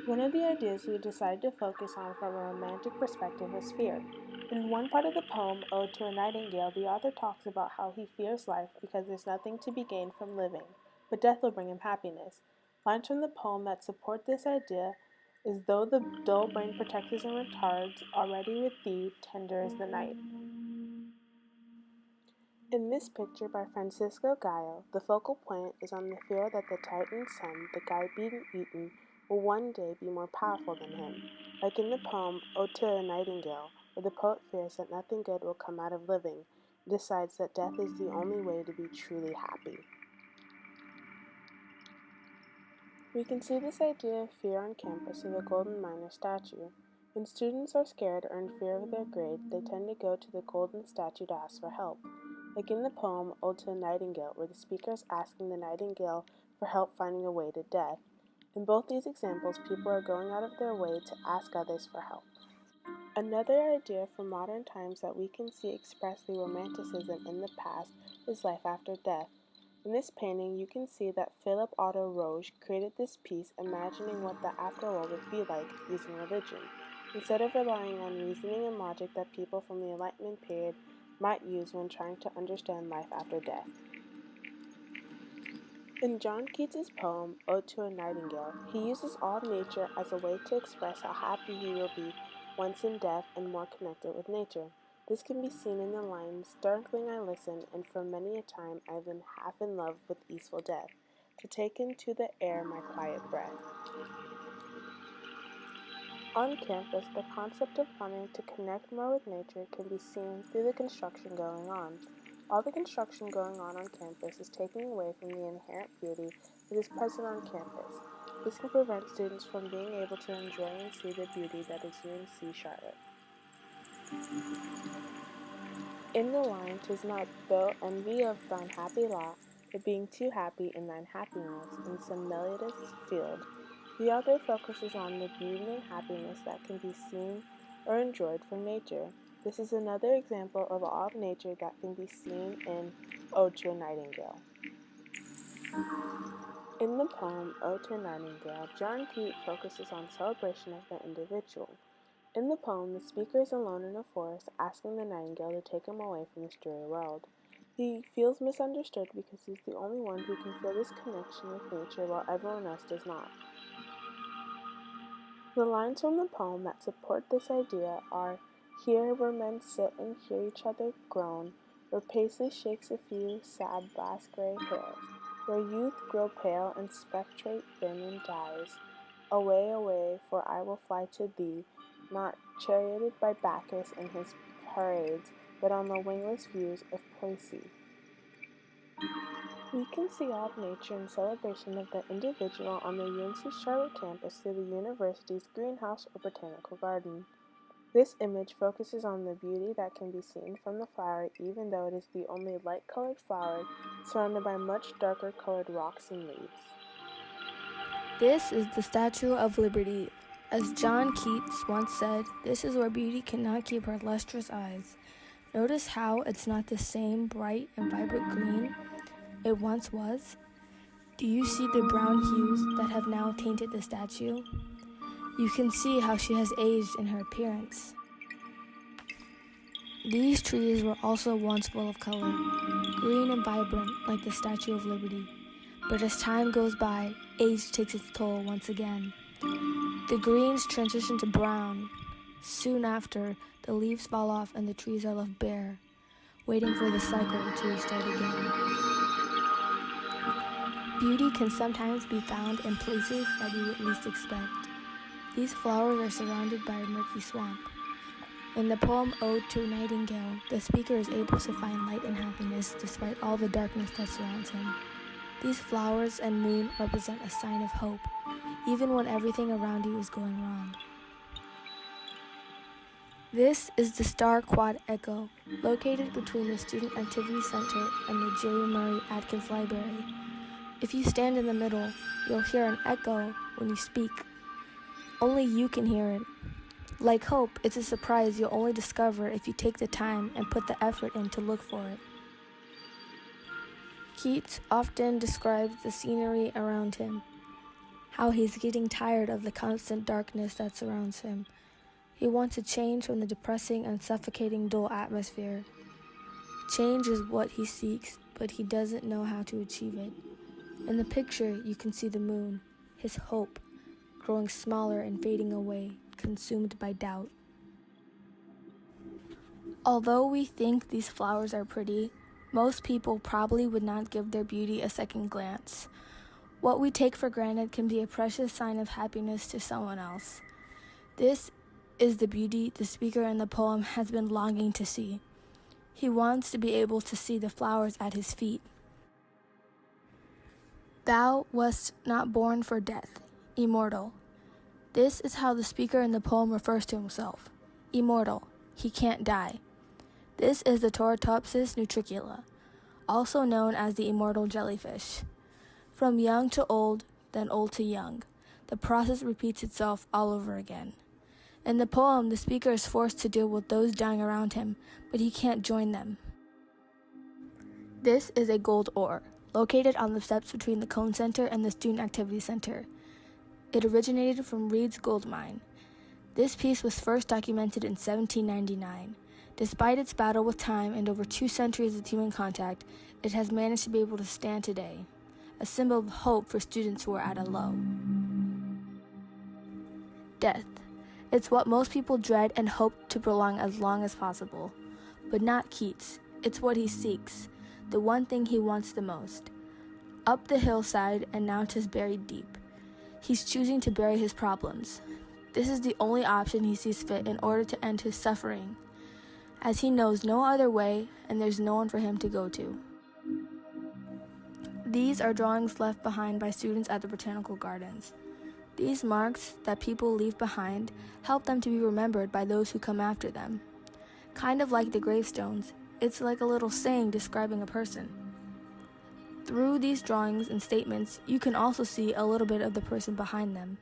One of the ideas we decided to focus on from a romantic perspective was fear. In one part of the poem, Ode to a Nightingale, the author talks about how he fears life because there's nothing to be gained from living, but death will bring him happiness. Lines from the poem that support this idea is though the dull brain protects and retards, already with thee, tender is the night. In this picture by Francisco Gallo, the focal point is on the fear that the Titan's son, the guy being eaten, will one day be more powerful than him. Like in the poem Ode to a Nightingale, where the poet fears that nothing good will come out of living, and decides that death is the only way to be truly happy. We can see this idea of fear on campus in the Golden Miner statue. When students are scared or in fear of their grade, they tend to go to the golden statue to ask for help. Like in the poem Ode to a Nightingale, where the speaker is asking the nightingale for help finding a way to death. In both these examples, people are going out of their way to ask others for help. Another idea from modern times that we can see express the romanticism in the past is life after death. In this painting, you can see that Philippe Otto Roge created this piece imagining what the afterworld would be like using religion, instead of relying on reasoning and logic that people from the Enlightenment period might use when trying to understand life after death. In John Keats's poem, Ode to a Nightingale, he uses all nature as a way to express how happy he will be once in death and more connected with nature. This can be seen in the lines, "Darkling I listen, and for many a time I've been half in love with easeful death, to take into the air my quiet breath." On campus, the concept of wanting to connect more with nature can be seen through the construction going on. All the construction going on campus is taking away from the inherent beauty that is present on campus. This can prevent students from being able to enjoy and see the beauty that is UNC Charlotte. In the line, "'Tis not though envy of thine happy lot, but being too happy in thine happiness in some melodious field," the author focuses on the beauty and happiness that can be seen or enjoyed from nature. This is another example of all of nature that can be seen in Ode to a Nightingale. In the poem Ode to a Nightingale, John Keats focuses on celebration of the individual. In the poem, the speaker is alone in a forest asking the nightingale to take him away from this dreary world. He feels misunderstood because he's the only one who can feel this connection with nature while everyone else does not. The lines from the poem that support this idea are, "Here where men sit and hear each other groan, where Paisley shakes a few sad brass gray hairs, where youth grow pale and spectrate thin and dies. Away, away, for I will fly to thee, not charioted by Bacchus in his parades, but on the wingless views of Poissy." We can see all of nature in celebration of the individual on the UNC Charlotte campus through the university's greenhouse or botanical garden. This image focuses on the beauty that can be seen from the flower even though it is the only light-colored flower surrounded by much darker-colored rocks and leaves. This is the Statue of Liberty. As John Keats once said, "This is where beauty cannot keep her lustrous eyes." Notice how it's not the same bright and vibrant green it once was? Do you see the brown hues that have now tainted the statue? You can see how she has aged in her appearance. These trees were also once full of color, green and vibrant like the Statue of Liberty. But as time goes by, age takes its toll once again. The greens transition to brown. Soon after, the leaves fall off and the trees are left bare, waiting for the cycle to restart again. Beauty can sometimes be found in places that you would least expect. These flowers are surrounded by a murky swamp. In the poem Ode to a Nightingale, the speaker is able to find light and happiness despite all the darkness that surrounds him. These flowers and moon represent a sign of hope, even when everything around you is going wrong. This is the Star Quad Echo, located between the Student Activity Center and the J. Murray Atkins Library. If you stand in the middle, you'll hear an echo when you speak. Only you can hear it. Like hope, it's a surprise you'll only discover if you take the time and put the effort in to look for it. Keats often describes the scenery around him, how he's getting tired of the constant darkness that surrounds him. He wants a change from the depressing and suffocating dull atmosphere. Change is what he seeks, but he doesn't know how to achieve it. In the picture, you can see the moon, his hope, growing smaller and fading away, consumed by doubt. Although we think these flowers are pretty, most people probably would not give their beauty a second glance. What we take for granted can be a precious sign of happiness to someone else. This is the beauty the speaker in the poem has been longing to see. He wants to be able to see the flowers at his feet. Thou wast not born for death, immortal. This is how the speaker in the poem refers to himself. Immortal. He can't die. This is the Tortopsis nutricula, also known as the immortal jellyfish. From young to old, then old to young, the process repeats itself all over again. In the poem, the speaker is forced to deal with those dying around him, but he can't join them. This is a gold ore, located on the steps between the Cone Center and the Student Activity Center. It originated from Reed's gold mine. This piece was first documented in 1799. Despite its battle with time and over 2 centuries of human contact, it has managed to be able to stand today, a symbol of hope for students who are at a low. Death. It's what most people dread and hope to prolong as long as possible. But not Keats. It's what he seeks, the one thing he wants the most. Up the hillside and now 'tis buried deep. He's choosing to bury his problems. This is the only option he sees fit in order to end his suffering, as he knows no other way and there's no one for him to go to. These are drawings left behind by students at the Botanical Gardens. These marks that people leave behind help them to be remembered by those who come after them. Kind of like the gravestones, it's like a little saying describing a person. Through these drawings and statements, you can also see a little bit of the person behind them.